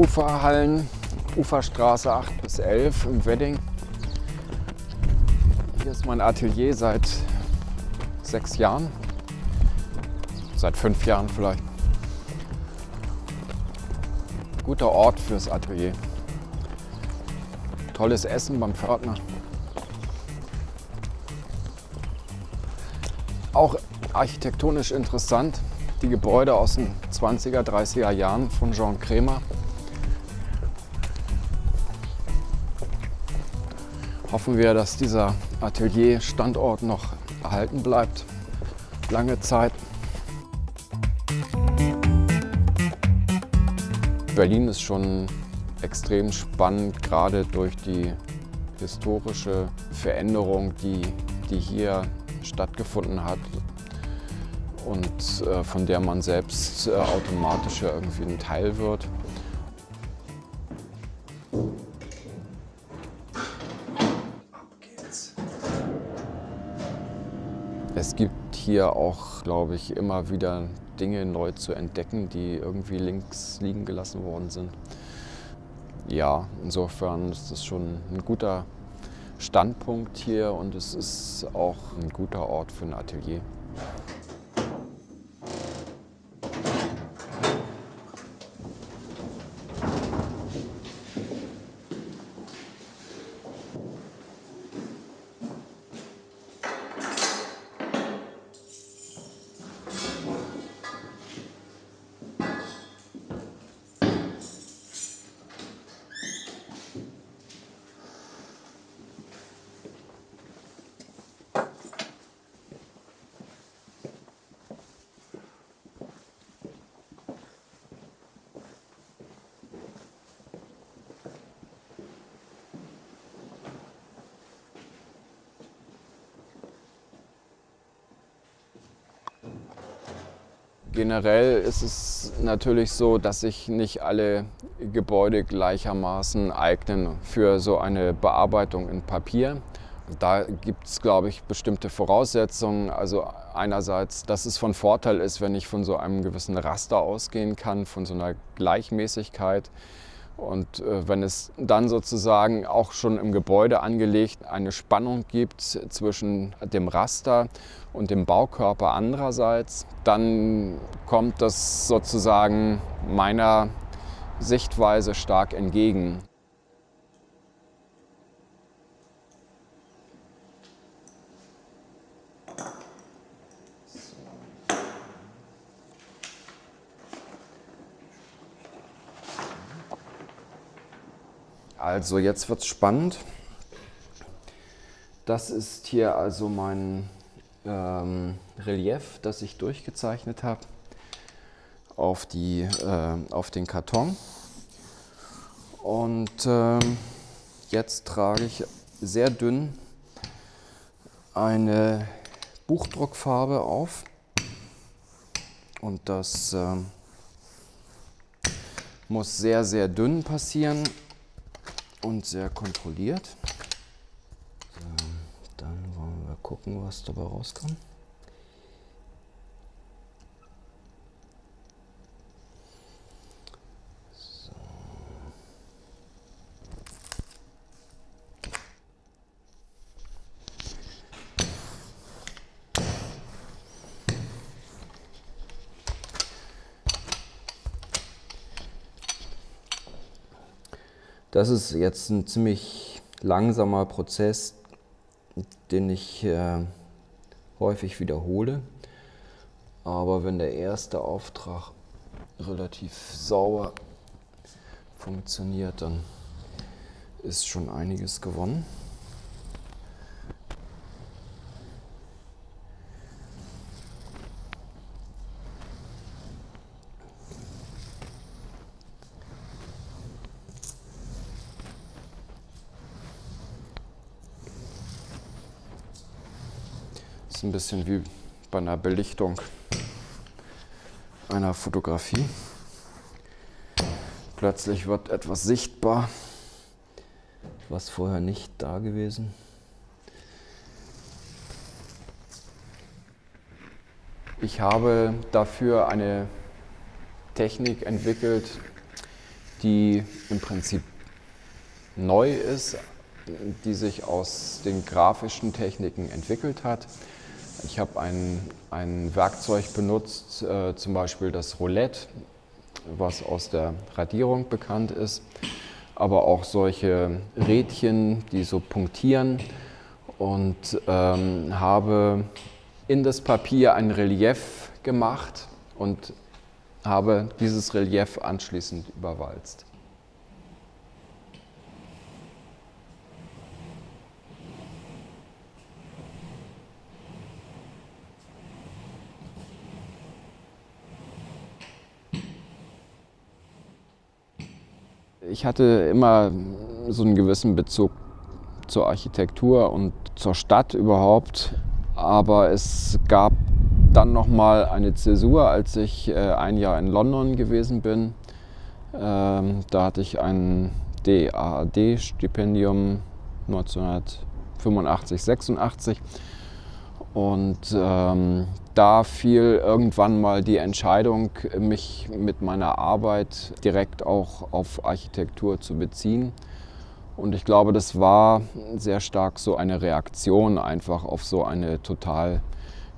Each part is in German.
Uferhallen, Uferstraße 8 bis 11 im Wedding. Hier ist mein Atelier seit 6 Jahren, seit 5 Jahren vielleicht. Guter Ort fürs Atelier. Tolles Essen beim Pförtner. Auch architektonisch interessant, die Gebäude aus den 20er, 30er Jahren von Jean Krämer. Hoffen wir, dass dieser Atelierstandort noch erhalten bleibt, lange Zeit. Berlin ist schon extrem spannend, gerade durch die historische Veränderung, die hier stattgefunden hat und von der man selbst automatisch ja irgendwie ein Teil wird. Es gibt hier auch, glaube ich, immer wieder Dinge neu zu entdecken, die irgendwie links liegen gelassen worden sind. Ja, insofern ist das schon ein guter Standpunkt hier und es ist auch ein guter Ort für ein Atelier. Generell ist es natürlich so, dass sich nicht alle Gebäude gleichermaßen eignen für so eine Bearbeitung in Papier. Da gibt es, glaube ich, bestimmte Voraussetzungen. Also einerseits, dass es von Vorteil ist, wenn ich von so einem gewissen Raster ausgehen kann, von so einer Gleichmäßigkeit. Und wenn es dann sozusagen auch schon im Gebäude angelegt eine Spannung gibt zwischen dem Raster und dem Baukörper andererseits, dann kommt das sozusagen meiner Sichtweise stark entgegen. Also jetzt wird es spannend. Das ist hier also mein Relief, das ich durchgezeichnet habe auf den Karton. Und jetzt trage ich sehr dünn eine Buchdruckfarbe auf. Und das muss sehr, sehr dünn passieren und sehr kontrolliert. So, dann wollen wir gucken, was dabei rauskommt. So. Das ist jetzt ein ziemlich langsamer Prozess, den ich häufig wiederhole. Aber wenn der erste Auftrag relativ sauber funktioniert, dann ist schon einiges gewonnen. Das ist ein bisschen wie bei einer Belichtung einer Fotografie. Plötzlich wird etwas sichtbar, was vorher nicht da gewesen. Ich habe dafür eine Technik entwickelt, die im Prinzip neu ist, die sich aus den grafischen Techniken entwickelt hat. Ich habe ein Werkzeug benutzt, zum Beispiel das Roulette, was aus der Radierung bekannt ist, aber auch solche Rädchen, die so punktieren, und habe in das Papier ein Relief gemacht und habe dieses Relief anschließend überwalzt. Ich hatte immer so einen gewissen Bezug zur Architektur und zur Stadt überhaupt, aber es gab dann noch mal eine Zäsur, als ich ein Jahr in London gewesen bin. Da hatte ich ein DAAD-Stipendium 1985, 86 und da fiel irgendwann mal die Entscheidung, mich mit meiner Arbeit direkt auch auf Architektur zu beziehen. Und ich glaube, das war sehr stark so eine Reaktion einfach auf so eine total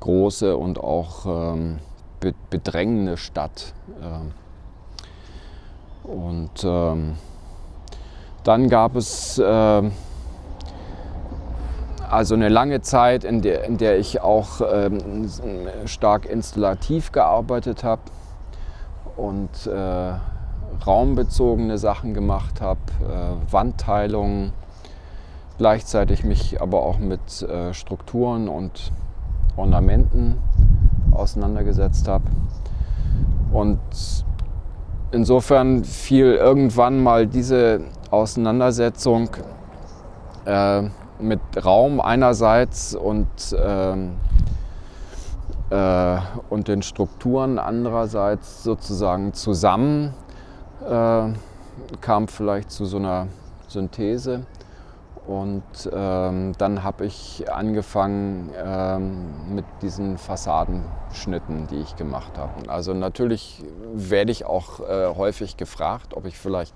große und auch bedrängende Stadt. Und dann gab es also eine lange Zeit, in der ich auch stark installativ gearbeitet habe und raumbezogene Sachen gemacht habe, Wandteilungen, gleichzeitig mich aber auch mit Strukturen und Ornamenten auseinandergesetzt habe. Und insofern fiel irgendwann mal diese Auseinandersetzung mit Raum einerseits und den Strukturen andererseits sozusagen zusammen, kam vielleicht zu so einer Synthese. Und dann habe ich angefangen mit diesen Fassadenschnitten, die ich gemacht habe. Also natürlich werde ich auch häufig gefragt, ob ich vielleicht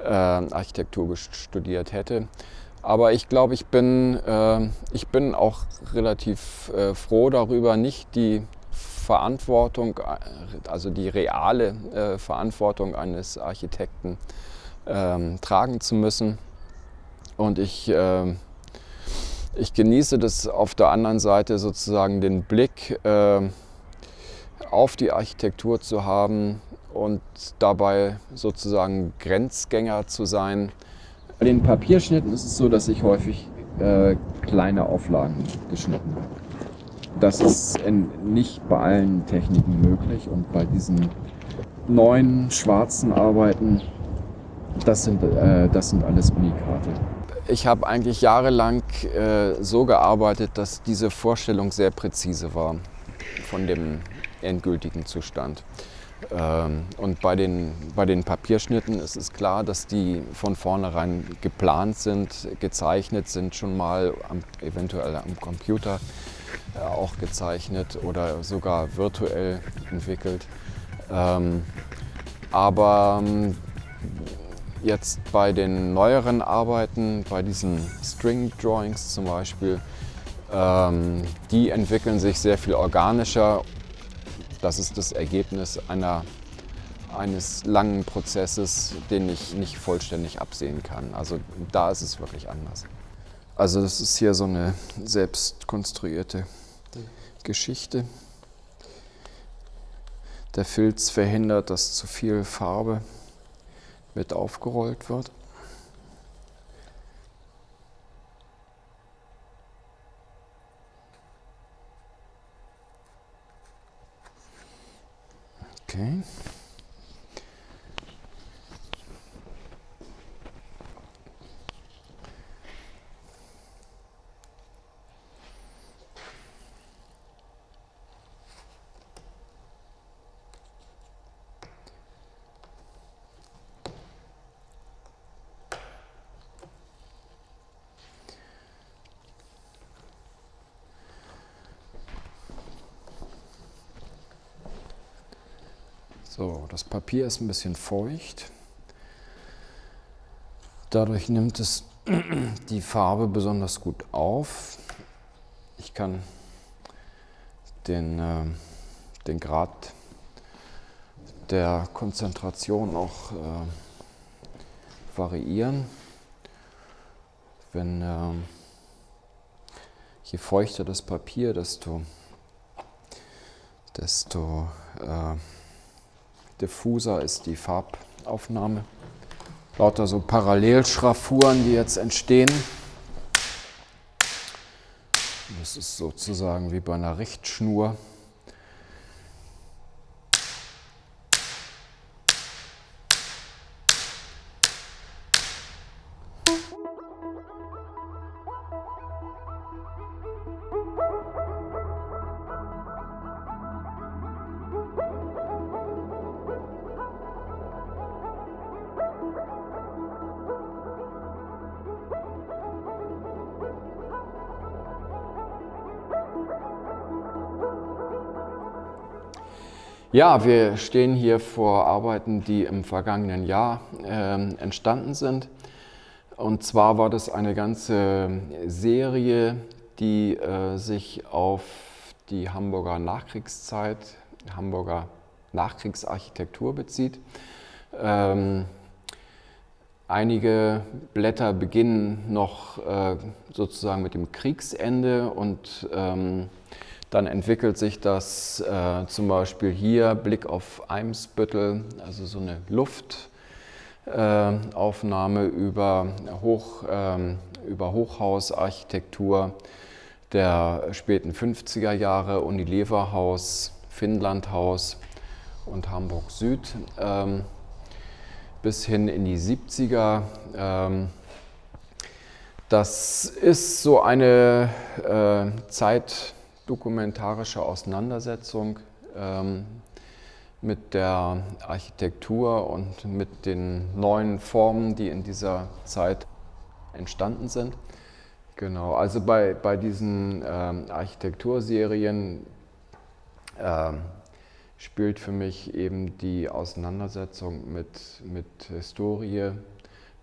Architektur studiert hätte. Aber ich glaube, ich bin auch relativ froh darüber, nicht die Verantwortung, also die reale Verantwortung eines Architekten tragen zu müssen. Und ich genieße das auf der anderen Seite sozusagen den Blick auf die Architektur zu haben und dabei sozusagen Grenzgänger zu sein. Bei den Papierschnitten ist es so, dass ich häufig kleine Auflagen geschnitten habe. Das ist nicht bei allen Techniken möglich, und bei diesen neuen schwarzen Arbeiten, das sind alles Unikate. Ich habe eigentlich jahrelang so gearbeitet, dass diese Vorstellung sehr präzise war von dem endgültigen Zustand. Und bei den Papierschnitten ist es klar, dass die von vornherein geplant sind, gezeichnet sind, schon mal eventuell am Computer auch gezeichnet oder sogar virtuell entwickelt. Aber jetzt bei den neueren Arbeiten, bei diesen String Drawings zum Beispiel, die entwickeln sich sehr viel organischer. Das ist das Ergebnis eines langen Prozesses, den ich nicht vollständig absehen kann. Also da ist es wirklich anders. Also das ist hier so eine selbst konstruierte Geschichte. Der Filz verhindert, dass zu viel Farbe mit aufgerollt wird. Okay. So, das Papier ist ein bisschen feucht. Dadurch nimmt es die Farbe besonders gut auf. Ich kann den Grad der Konzentration auch variieren. Je feuchter das Papier, desto diffuser ist die Farbaufnahme. Lauter so Parallelschraffuren, die jetzt entstehen. Das ist sozusagen wie bei einer Richtschnur. Ja, wir stehen hier vor Arbeiten, die im vergangenen Jahr entstanden sind. Und zwar war das eine ganze Serie, die sich auf die Hamburger Nachkriegszeit, Hamburger Nachkriegsarchitektur bezieht. Einige Blätter beginnen noch sozusagen mit dem Kriegsende und dann entwickelt sich das zum Beispiel hier, Blick auf Eimsbüttel, also so eine Luftaufnahme über Hochhausarchitektur der späten 50er Jahre, Unileverhaus, Finnlandhaus und Hamburg Süd, bis hin in die 70er. Das ist so eine zeitdokumentarische Auseinandersetzung mit der Architektur und mit den neuen Formen, die in dieser Zeit entstanden sind. Genau, also bei diesen Architekturserien spielt für mich eben die Auseinandersetzung mit Historie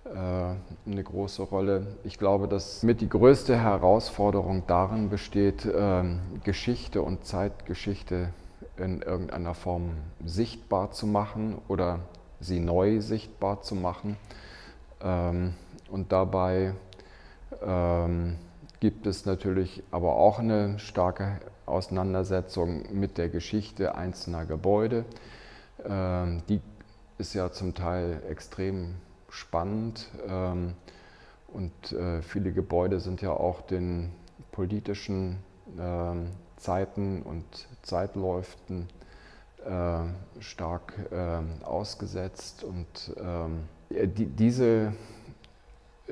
eine große Rolle. Ich glaube, dass mit die größte Herausforderung darin besteht, Geschichte und Zeitgeschichte in irgendeiner Form sichtbar zu machen oder sie neu sichtbar zu machen. Und dabei gibt es natürlich aber auch eine starke Auseinandersetzung mit der Geschichte einzelner Gebäude. Die ist ja zum Teil extrem spannend und viele Gebäude sind ja auch den politischen Zeiten und Zeitläuften stark ausgesetzt und diese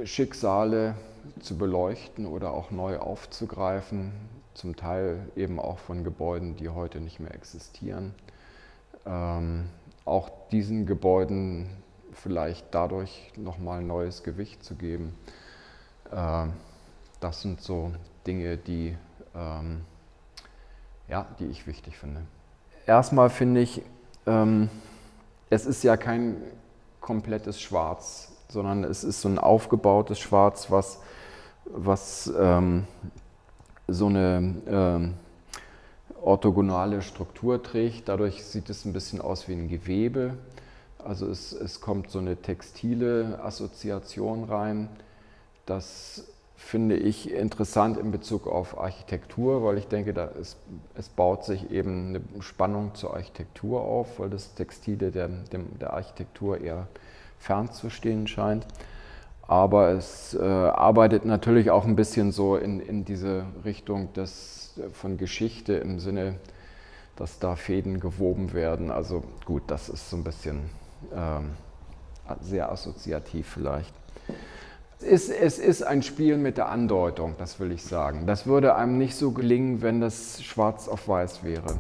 Schicksale zu beleuchten oder auch neu aufzugreifen, zum Teil eben auch von Gebäuden, die heute nicht mehr existieren, auch diesen Gebäuden vielleicht dadurch nochmal neues Gewicht zu geben. Das sind so Dinge, die ich wichtig finde. Erstmal finde ich, es ist ja kein komplettes Schwarz, sondern es ist so ein aufgebautes Schwarz, was so eine orthogonale Struktur trägt. Dadurch sieht es ein bisschen aus wie ein Gewebe. Also es kommt so eine textile Assoziation rein. Das finde ich interessant in Bezug auf Architektur, weil ich denke, es baut sich eben eine Spannung zur Architektur auf, weil das Textile der Architektur eher fernzustehen scheint. Aber es arbeitet natürlich auch ein bisschen so in diese Richtung von Geschichte im Sinne, dass da Fäden gewoben werden. Also gut, das ist so ein bisschen sehr assoziativ vielleicht. Es ist ein Spiel mit der Andeutung, das will ich sagen. Das würde einem nicht so gelingen, wenn das schwarz auf weiß wäre.